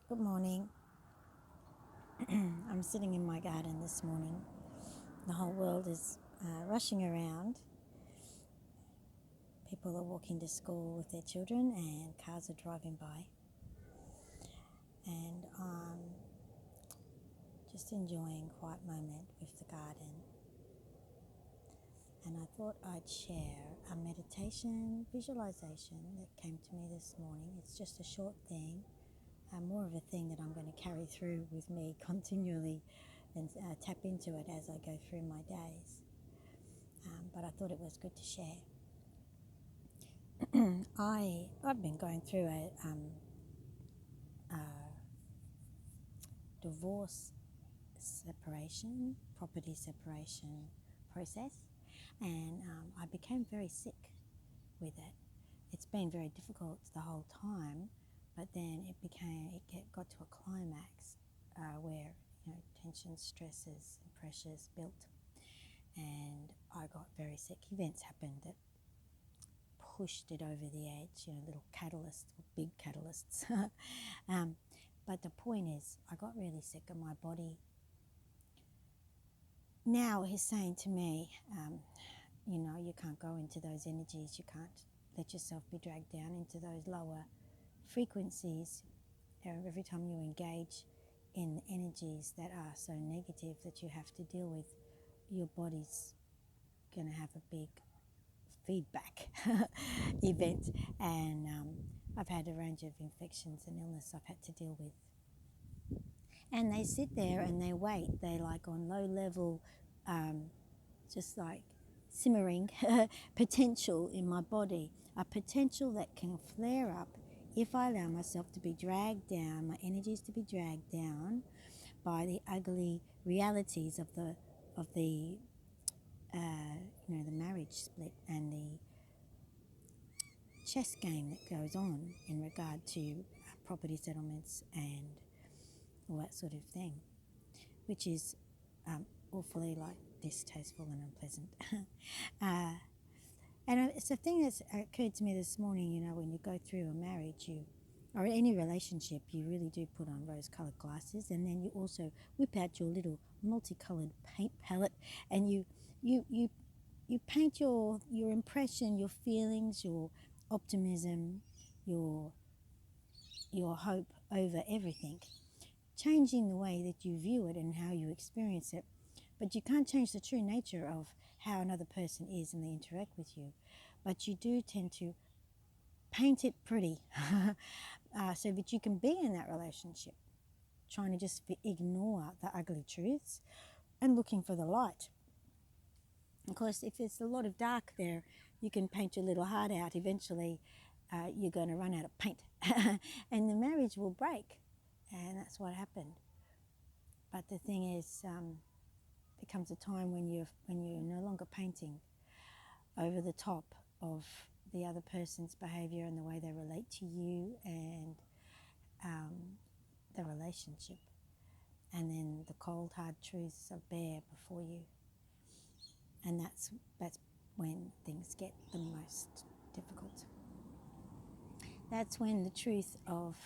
Good morning. I'm sitting in my garden this morning. The whole world is rushing around. People are walking to school with their children and cars are driving by. And I'm just enjoying a quiet moment with the garden. And I thought I'd share a meditation visualization that came to me this morning. It's just a short thing, more of a thing that I'm going to carry through with me continually and tap into it as I go through my days. But I thought it was good to share. I've been going through a divorce separation, property separation process, and I became very sick with it. It's been very difficult the whole time, but then it got to a climax where tension, stresses, and pressures built, and I got very sick. Events happened that pushed it over the edge, little catalysts, big catalysts. But the point is, I got really sick and my body now is saying to me, you can't go into those energies, you can't let yourself be dragged down into those lower frequencies. Every time you engage in energies that are so negative that you have to deal with, your body's going to have a big feedback event, and I've had a range of infections and illness I've had to deal with. And they sit there and they wait. They like on low level, just like simmering potential in my body, a potential that can flare up if I allow myself to be dragged down, my energies to be dragged down by the ugly realities of the the marriage split and the chess game that goes on in regard to property settlements and all that sort of thing, which is awfully distasteful and unpleasant. And it's a thing that's occurred to me this morning. When you go through a marriage, or any relationship, you really do put on rose-coloured glasses, and then you also whip out your little multicoloured paint palette, and you paint your impression, your feelings, your optimism, your hope over everything, changing the way that you view it and how you experience it. But you can't change the true nature of how another person is and they interact with you. But you do tend to paint it pretty so that you can be in that relationship, trying to just ignore the ugly truths and looking for the light. Of course, if there's a lot of dark there, you can paint your little heart out. Eventually, you're going to run out of paint and the marriage will break. And that's what happened. But the thing is, there comes a time when you're no longer painting over the top of the other person's behaviour and the way they relate to you and the relationship. And then the cold, hard truths are bare before you. And that's when things get the most difficult. That's when the truth of,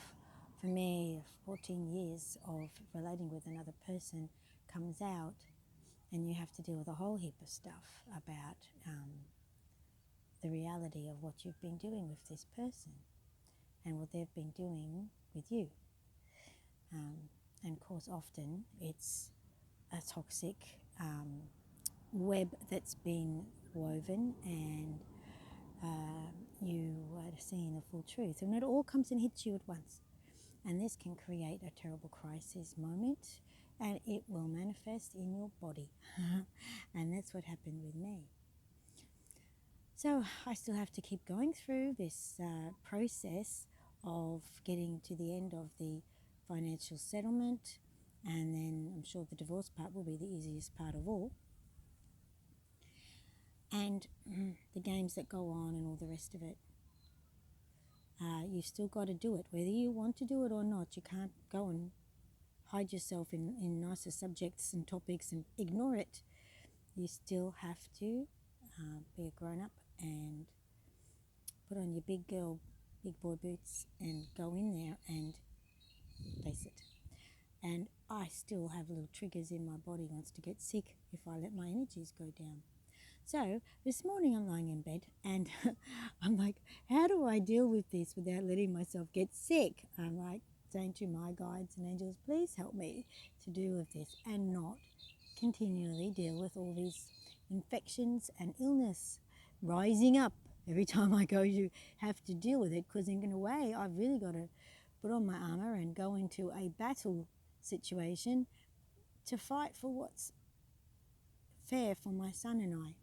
for me, 14 years of relating with another person comes out, and you have to deal with a whole heap of stuff about the reality of what you've been doing with this person and what they've been doing with you. And of course, often it's a toxic web that's been woven, and you are seeing the full truth. And it all comes and hits you at once. And this can create a terrible crisis moment, and it will manifest in your body. And that's what happened with me. So I still have to keep going through this process of getting to the end of the financial settlement, and then I'm sure the divorce part will be the easiest part of all. And the games that go on and all the rest of it. You've still got to do it, whether you want to do it or not. You can't go and hide yourself in nicer subjects and topics and ignore it. You still have to be a grown-up and put on your big boy boots and go in there and face still have little triggers in my body, wants to get sick if I let my energies go down. So this morning I'm lying in bed and I'm like, how do I deal with this without letting myself get sick? I'm like saying to my guides and angels, please help me to deal with this and not continually deal with all these infections and illness rising up every time I go to have to deal with it, because in a way I've really got to put on my armour and go into a battle situation to fight for what's fair for my son and I.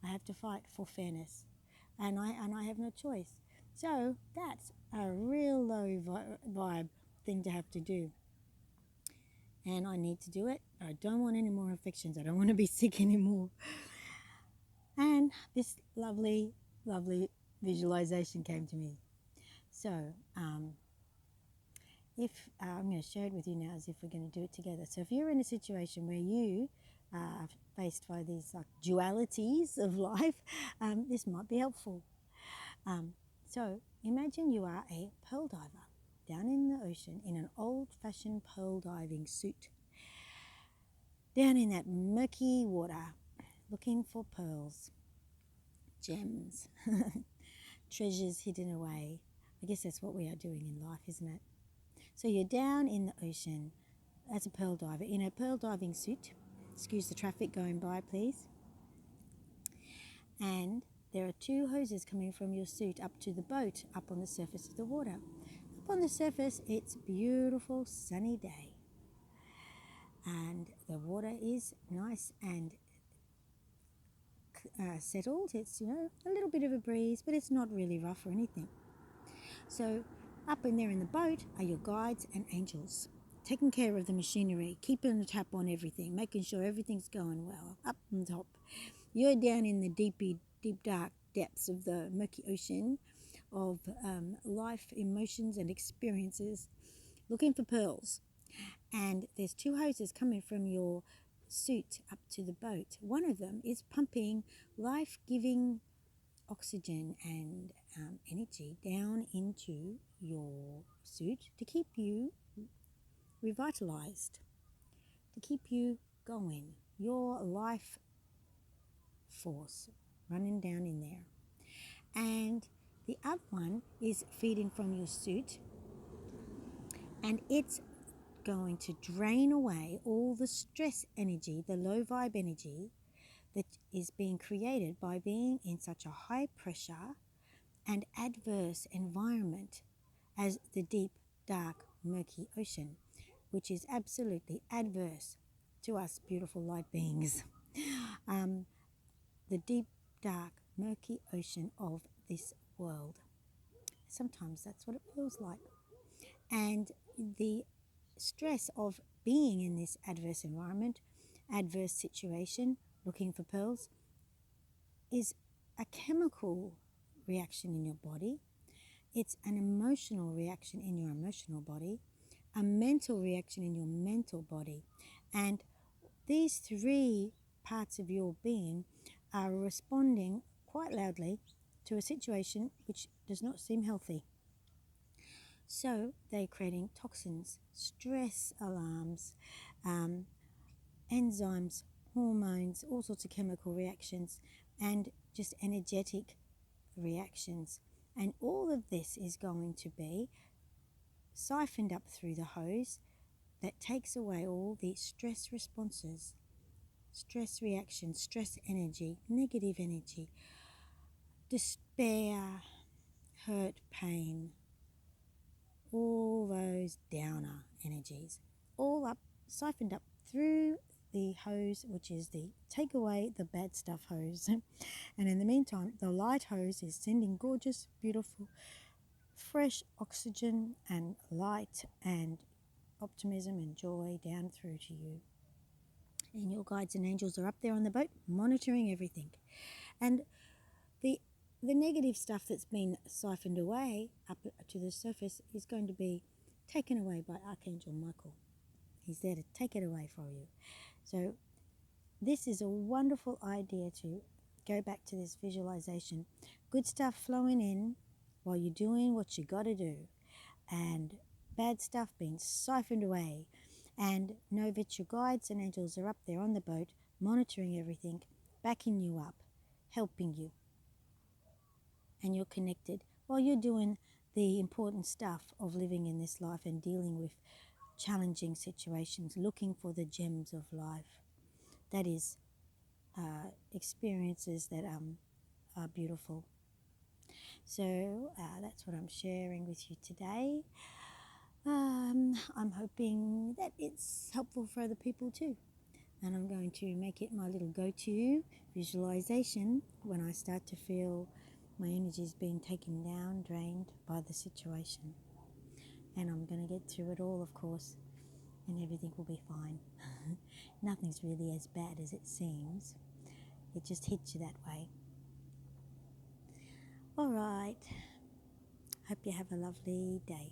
I have to fight for fairness, and I have no choice. So that's a real low vibe thing to have to do, and I need to do it. I don't want any more infections. I don't want to be sick anymore. And this lovely, lovely visualization came to me. So if I'm going to share it with you now as if we're going to do it together. So if you're in a situation where you are faced by these like dualities of life, this might be helpful. So imagine you are a pearl diver down in the ocean in an old-fashioned pearl diving suit, down in that murky water, looking for pearls, gems, treasures hidden away. I guess that's what we are doing in life, isn't it? So you're down in the ocean as a pearl diver in a pearl diving suit. Excuse the traffic going by, please. And there are two hoses coming from your suit up to the boat, up on the surface of the water. Up on the surface, it's a beautiful sunny day. And the water is nice and settled. It's, a little bit of a breeze, but it's not really rough or anything. So up in there in the boat are your guides and angels, taking care of the machinery, keeping a tap on everything, making sure everything's going well, up on top. You're down in the deep, dark depths of the murky ocean of life, emotions and experiences, looking for pearls. And there's two hoses coming from your suit up to the boat. One of them is pumping life-giving oxygen and energy down into your suit to keep you revitalized, to keep you going, your life force running down in there. And the other one is feeding from your suit, and it's going to drain away all the stress energy, the low vibe energy that is being created by being in such a high pressure and adverse environment as the deep, dark, murky ocean, which is absolutely adverse to us beautiful light beings. The deep, dark, murky ocean of this world. Sometimes that's what it feels like. And the stress of being in this adverse environment, adverse situation, looking for pearls, is a chemical reaction in your body. It's an emotional reaction in your emotional body, a mental reaction in your mental body. And these three parts of your being are responding quite loudly to a situation which does not seem healthy. So they're creating toxins, stress alarms, enzymes, hormones, all sorts of chemical reactions, and just energetic reactions. And all of this is going to be siphoned up through the hose that takes away all the stress responses, stress reactions, stress energy, negative energy, despair, hurt, pain, all those downer energies, all up, siphoned up through the hose, which is the take away the bad stuff hose. And in the meantime, the light hose is sending gorgeous, beautiful, fresh oxygen and light and optimism and joy down through to you. And your guides and angels are up there on the boat monitoring everything. And the negative stuff that's been siphoned away up to the surface is going to be taken away by Archangel Michael. He's there to take it away for you. So this is a wonderful idea to go back to this visualization. Good stuff flowing in while you're doing what you got to do, and bad stuff being siphoned away. And know that your guides and angels are up there on the boat, monitoring everything, backing you up, helping you. And you're connected while you're doing the important stuff of living in this life and dealing with challenging situations, looking for the gems of life. That is experiences that are beautiful. So that's what I'm sharing with you today. I'm hoping that it's helpful for other people too. And I'm going to make it my little go-to visualization when I start to feel my energy's being taken down, drained by the situation. And I'm going to get through it all, of course, and everything will be fine. Nothing's really as bad as it seems. It just hits you that way. All right. Hope you have a lovely day.